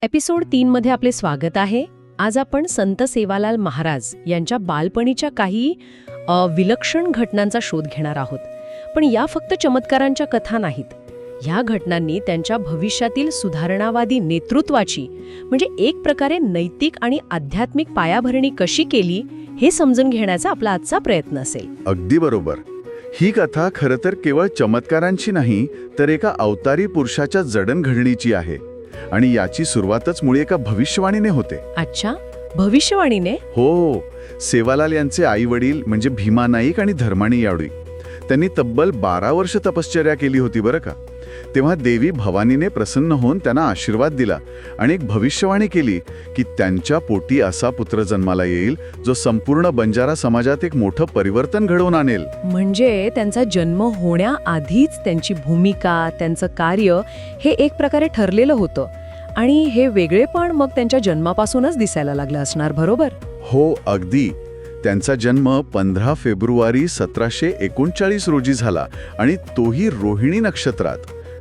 Episode 3 मध्ये आपले स्वागत आहे. आज आपण संत सेवालाल महाराज यांच्या बालपणीच्या काही विलक्षण घटनांचा शोध घेणार आहोत. पण या फक्त चमत्कारांच्या कथा नाहीत. ह्या घटनांनी त्यांच्या भविष्यातील सुधारणावादी नेतृत्वाची म्हणजे एक प्रकारे नैतिक आणि आध्यात्मिक पायाभरणी कशी केली हे समजून घेण्याचा आपला आजचा प्रयत्न असेल. अगदी बरोबर. ही कथा खरं तर केवळ चमत्कारांची नाही, तर एका अवतारी पुरुषाच्या जडणघडणीची आहे. आणि याची सुरुवातच मुळी एका भविष्यवाणीने होते. अच्छा, भविष्यवाणीने? हो. सेवालाल यांचे आई वडील म्हणजे भीमा नाईक आणि धर्माणी यावडी, त्यांनी तब्बल 12 वर्ष तपश्चर्या केली होती बरं का. तेव्हा देवी भवानीने प्रसन्न होऊन त्यांना आशीर्वाद दिला आणि एक भविष्यवाणी केली की त्यांच्या पोटी असा पुत्र जन्माला येईल जो संपूर्ण बंजारा समाजात एक मोठं परिवर्तन घडवून आणेल. म्हणजे त्यांचा जन्म होण्याआधीच त्यांची भूमिका, त्यांचं कार्य हे एक प्रकारे ठरलेलं होतं. आणि हे वेगळेपण मग त्यांच्या जन्मापासूनच दिसायला लागलं असणार, बरोबर? हो, अगदी. त्यांचा जन्म 15 फेब्रुवारी 1739 रोजी झाला आणि तोही रोहिणी नक्षत्रात,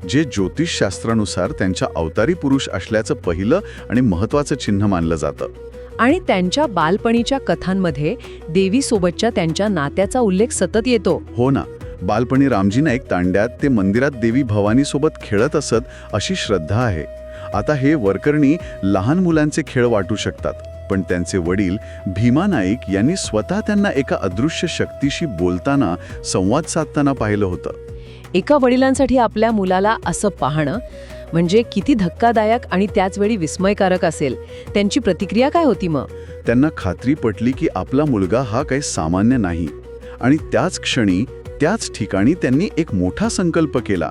जे ज्योतिषशास्त्रानुसार त्यांच्या अवतारी पुरुष असल्याचं पहिलं आणि महत्वाचं चिन्ह मानलं जातं. आणि त्यांच्या बालपणीच्या कथांमध्ये देवीसोबतच्या त्यांच्या नात्याचा उल्लेख सतत येतो. हो ना. बालपणी रामजी नाईक तांड्यात ते मंदिरात देवी भवानीसोबत खेळत असत अशी श्रद्धा आहे. आता हे वरकरणी लहान मुलांचे खेळ वाटू शकतात, पण त्यांचे वडील भीमा नाईक यांनी स्वतः त्यांना एका अदृश्य शक्तीशी बोलताना, संवाद साधताना पाहिलं होतं. एका वडिलांसाठी आपल्या मुलाला असं पाहणं म्हणजे किती धक्कादायक आणि त्याचवेळी विस्मयकारक असेल. त्यांची प्रतिक्रिया काय होती मग? त्यांना खात्री पटली की आपला मुलगा हा काही सामान्य नाही. आणि त्याच क्षणी, त्याच ठिकाणी त्यांनी एक मोठा संकल्प केला.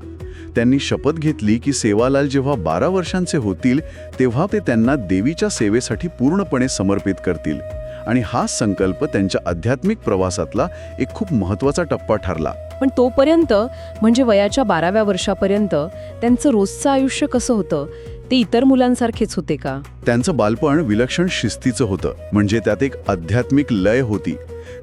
त्यांनी शपथ घेतली की सेवालाल जेव्हा 12 वर्षांचे होतील तेव्हा ते त्यांना देवीच्या सेवेसाठी पूर्णपणे समर्पित करतील. आणि हा संकल्प त्यांच्या आध्यात्मिक प्रवासातला एक खूप महत्त्वाचा टप्पा ठरला. पण तोपर्यंत म्हणजे वयाच्या 12व्या वर्षापर्यंत त्यांचं रोजचं आयुष्य कसं होतं? ते इतर मुलांसारखेच होते का? त्यांचं बालपण विलक्षण शिस्तीचं होतं. म्हणजे त्यात एक आध्यात्मिक लय होती.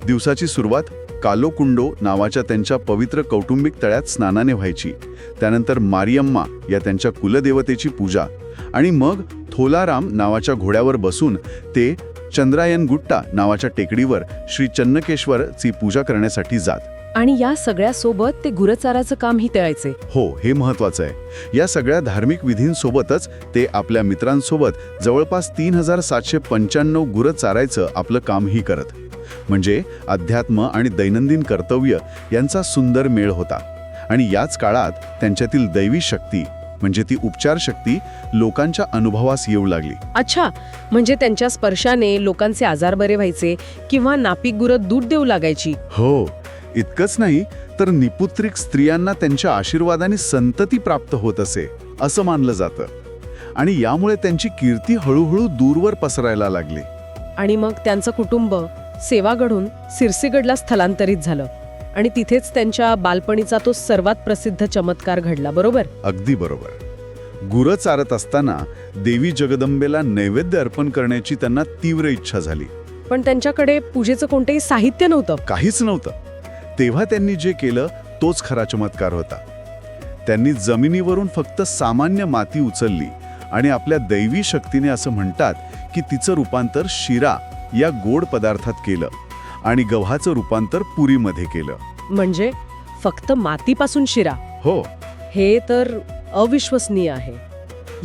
दिवसाची सुरुवात कालोकुंडो नावाच्या त्यांच्या पवित्र कौटुंबिक तळ्यात स्नानाने व्हायची. त्यानंतर मारियम्मा या त्यांच्या कुलदेवतेची पूजा. आणि मग थोलाराम नावाच्या घोड्यावर बसून ते चंद्रायनगुट्टा नावाच्या टेकडीवर श्री चन्नकेश्वरची पूजा करण्यासाठी जात. आणि या सगळ्यासोबत ते गुरचाराचं कामही करायचे. हो, हे महत्वाचं आहे. या सगळ्या धार्मिक विधींसोबतच ते आपल्या मित्रांसोबत जवळपास 3795 गुरं चारायचं आपलं कामही करत. म्हणजे अध्यात्म आणि दैनंदिन कर्तव्य यांचा सुंदर मेळ होता. आणि याच काळात त्यांच्यातील दैवी शक्ती म्हणजे ती उपचार शक्ती लोकांच्या अनुभवास येऊ लागली. अच्छा, म्हणजे त्यांच्या स्पर्शाने लोकांचे आजार बरे व्हायचे किंवा नापीक गुरं दूध देऊ लागायची. हो, इतकंच नाही तर निपुत्रिक स्त्रियांना त्यांच्या आशीर्वादाने संतती प्राप्त होत असे असं मानलं जातं. आणि यामुळे त्यांची कीर्ती हळूहळू दूरवर पसरायला लागली. आणि मग त्यांचं कुटुंब सेवागडहून सिरसीगडला स्थलांतरित झालं आणि तिथेच त्यांच्या बालपणीचा तो सर्वात प्रसिद्ध चमत्कार घडला, बरोबर? अगदी बरोबर. गुरं चारत असताना देवी जगदंबेला नैवेद्य अर्पण करण्याची त्यांना तीव्र इच्छा झाली. पण त्यांच्याकडे पूजेचं कोणतेही साहित्य नव्हतं. काहीच नव्हतं. तेव्हा त्यांनी जे केलं तोच खरा चमत्कार होता. त्यांनी जमिनीवरून फक्त सामान्य माती उचलली आणि आपल्या दैवी शक्तीने असं म्हणतात की तिचं रूपांतर शिरा या गोड पदार्थात केलं आणि गव्हाचं रूपांतर पुरीमध्ये केलं. म्हणजे फक्त मातीपासून शिरा? हो. हे तर अविश्वसनीय आहे.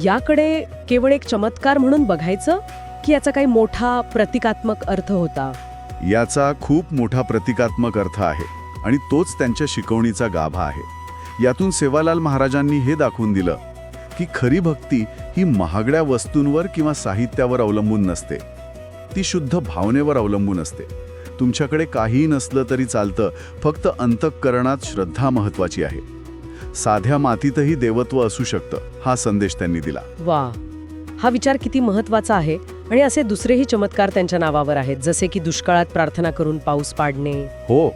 याकडे केवळ एक चमत्कार म्हणून बघायचं की याचा काही मोठा प्रतिकात्मक अर्थ होता? याचा खूप मोठा प्रतिकात्मक अर्थ आहे आणि तोच त्यांच्या शिकवणीचा गाभा आहे. यातून सेवालाल महाराजांनी हे दाखवून दिलं की खरी भक्ती ही महागड्या वस्तूंवर किंवा साहित्यावर अवलंबून नसते. ती शुद्ध भावनेवर अवलंबून असते. तुमच्याकडे काहीही नसलं तरी चालतं, फक्त अंतःकरणात श्रद्धा महत्वाची आहे. साध्या मातीतही देवत्व असू शकतं, हा संदेश त्यांनी दिला. वा, हा विचार किती महत्वाचा आहे. आणि असे दुसरेही चमत्कार त्यांच्या नावावर आहेत, जसे की दुष्काळात प्रार्थना करून पाऊस पाडणे. हो,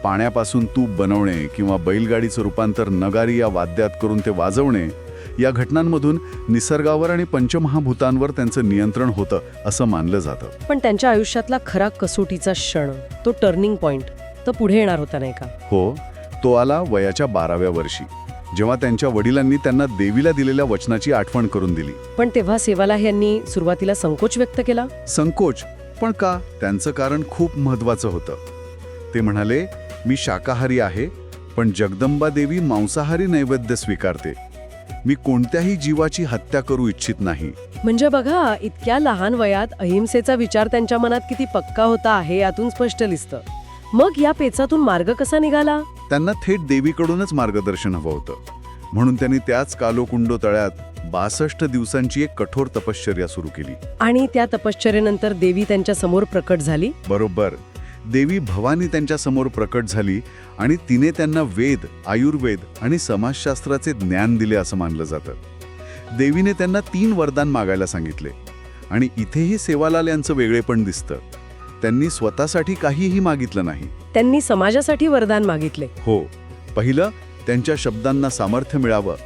पाण्यापासून तूप बनवणे किंवा बैलगाडीचं रूपांतर नगारी या वाद्यात करून ते वाजवणे. या घटनांमधून निसर्गावर आणि पंचमहाभूतांवर त्यांचं नियंत्रण होतं असं मानलं जातं. पण त्यांच्या आयुष्यातला खरा कसोटीचा क्षण, तो टर्निंग पॉइंट, तो पुढे येणार होता नाही का? हो, तो आला वयाच्या 12व्या वर्षी. जेव्हा त्यांच्या वडिलांनी त्यांना देवीला दिलेल्या वचनाची आठवण करून दिली. पण तेव्हा सेवालाल यांनी सुरुवातीला संकोच व्यक्त केला. संकोच, पण का? त्यांचं कारण खूप महत्वाचं होतं. ते म्हणाले, मी शाकाहारी आहे, पण जगदंबा देवी मांसाहारी नैवेद्य स्वीकारते. मी कोणत्याही जीवाची हत्या करू इच्छित नाही. म्हणजे बघा, इतक्या लहान वयात अहिंसेचा विचार त्यांच्या मनात किती पक्का होता आहे यातून स्पष्ट दिसतं. मग या पेचातून मार्ग कसा निघाला? त्यांना थेट देवीकडूनच मार्गदर्शन हवं होतं. म्हणून त्यांनी त्याच कालोकुंडो तळ्यात 62 दिवसांची एक कठोर तपश्चर्या सुरू केली. आणि त्या तपश्चर्येनंतर देवी त्यांच्या समोर प्रकट झाली. बरोबर. देवी भवानी त्यांच्या समोर प्रकट झाली आणि तिने त्यांना वेद, आयुर्वेद आणि समाजशास्त्राचे ज्ञान दिले असं मानलं जातं. देवीने त्यांना 3 वरदान मागायला सांगितले. आणि इथेही सेवालाल यांचं वेगळेपण दिसतं. त्यांनी स्वतःसाठी काहीही मागितलं नाही. त्यांनी समाजासाठी वरदान मागितले. हो. पहिलं, त्यांच्या शब्दांना सामर्थ्य मिळावं.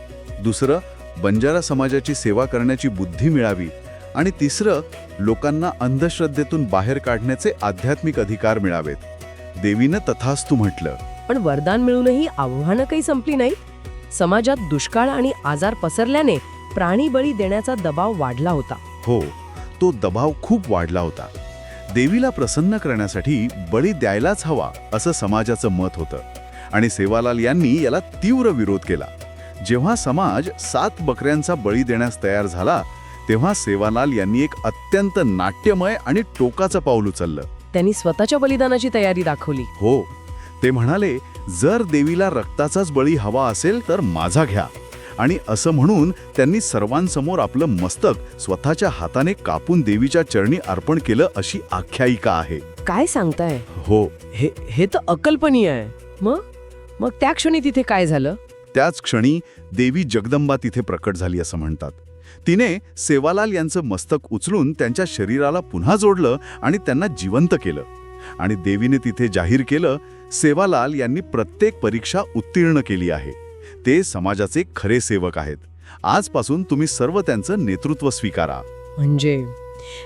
दुसरं, बंजारा समाजाची सेवा करण्याची बुद्धी मिळावी. आणि तिसरं, लोकांना अंधश्रद्धेतून बाहेर काढण्याचे आध्यात्मिक अधिकार मिळावेत. देवीनं तथास्तु म्हटलं. पण वरदान मिळूनही आव्हानं काही संपली नाही. समाजात दुष्काळ आणि आजार पसरल्याने प्राणी बळी देण्याचा दबाव वाढला होता. हो, तो दबाव खूप वाढला होता. देवीला प्रसन्न करण्यासाठी बळी द्यायलाच हवा असं समाजाचं मत होतं. आणि सेवालाल यांनी याला तीव्र विरोध केला. जेव्हा समाज 7 बकऱ्यांचा बळी देण्यास तयार झाला, तेव्हा सेवालाल यांनी एक अत्यंत नाट्यमय आणि टोकाचं पाऊल उचललं. त्यांनी स्वतःच्या बलिदानाची तयारी दाखवली. हो. ते म्हणाले, जर देवीला रक्ताचाच बळी हवा असेल तर माझा घ्या. आणि असं म्हणून त्यांनी सर्वांसमोर आपलं मस्तक स्वतःच्या हाताने कापून देवीच्या चरणी अर्पण केलं अशी आख्यायिका आहे. काय सांगताय? हो. हे तर अकल्पनीय आहे. मग त्या क्षणी तिथे काय झालं? त्याच क्षणी देवी जगदंबा तिथे प्रकट झाली असं म्हणतात. तिने सेवालाल यांचं मस्तक उचलून त्यांच्या शरीराला पुन्हा जोडलं आणि त्यांना जिवंत केलं. आणि देवीने तिथे जाहीर केलं, सेवालाल यांनी प्रत्येक परीक्षा उत्तीर्ण केली आहे. ते समाजाचे खरे सेवक आहेत. आजपासून तुम्ही सर्व त्यांचं नेतृत्व स्वीकारा. म्हणजे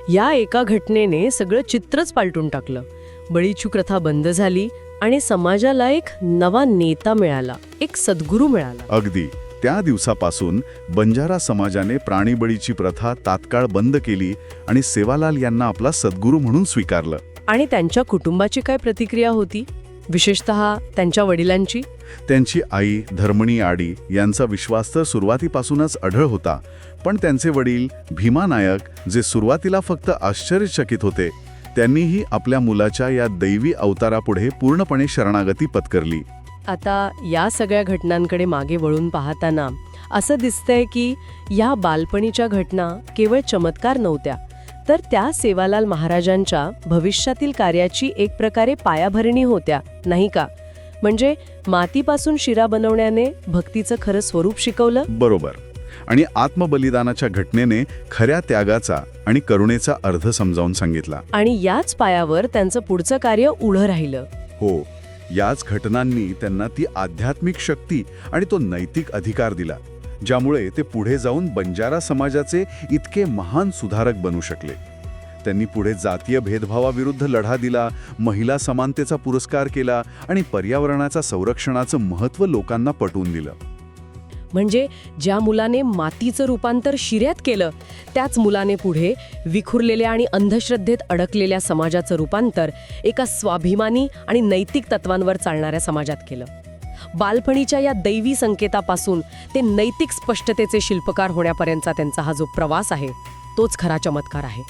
या एका घटनेने सगळं चित्रच पालटून टाकलं. बळीची प्रथा बंद झाली आणि समाजाला एक नवा नेता मिळाला, एक सद्गुरू मिळाला. अगदी. त्या दिवसापासून बंजारा समाजाने प्राणीबळीची प्रथा तात्काळ बंद केली आणि सेवालाल यांना आपला सद्गुरू म्हणून स्वीकारलं. आणि त्यांच्या कुटुंबाची काय प्रतिक्रिया होती? विशेषतः त्यांच्या वडिलांची? त्यांची आई धर्मणी आडी यांचा विश्वास तर सुरुवातीपासूनच अढळ होता. पण त्यांचे वडील भीमा नायक, जे सुरुवातीला फक्त आश्चर्यचकित होते, त्यांनीही आपल्या मुलाच्या या दैवी अवतारापुढे पूर्णपणे शरणागती पत्करली. आता या सगळ्या घटनांकडे मागे वळून पाहताना असं दिसतंय की या बालपणीच्या घटना केवळ चमत्कार नव्हत्या, तर त्या सेवालाल महाराजांच्या भविष्यातील कार्याची एक प्रकारे पायाभरणी होत्या, नाही का? म्हणजे मातीपासून शिरा बनवण्याने भक्तीचं खरं स्वरूप शिकवलं. बरोबर. आणि आत्मबलिदानाच्या घटनेने खऱ्या त्यागाचा आणि करुणेचा अर्थ समजावून सांगितला. आणि याच पायावर त्यांचं पुढचं कार्य उभं राहिलं. हो. याच घटनांनी त्यांना ती आध्यात्मिक शक्ती आणि तो नैतिक अधिकार दिला, ज्यामुळे ते पुढे जाऊन बंजारा समाजाचे इतके महान सुधारक बनू शकले. त्यांनी पुढे जातीय भेदभावाविरुद्ध लढा दिला, महिला समानतेचा पुरस्कार केला आणि पर्यावरणाचा संरक्षणाचं महत्त्व लोकांना पटवून दिलं. म्हणजे ज्या मुलाने मातीचं रूपांतर शिऱ्यात केलं, त्याच मुलाने पुढे विखुरलेल्या आणि अंधश्रद्धेत अडकलेल्या समाजाचं रूपांतर एका स्वाभिमानी आणि नैतिक तत्वांवर चालणाऱ्या समाजात केलं. बालपणीच्या या दैवी संकेतापासून ते नैतिक स्पष्टतेचे शिल्पकार होण्यापर्यंतचा त्यांचा हा जो प्रवास आहे, तोच खरा चमत्कार आहे.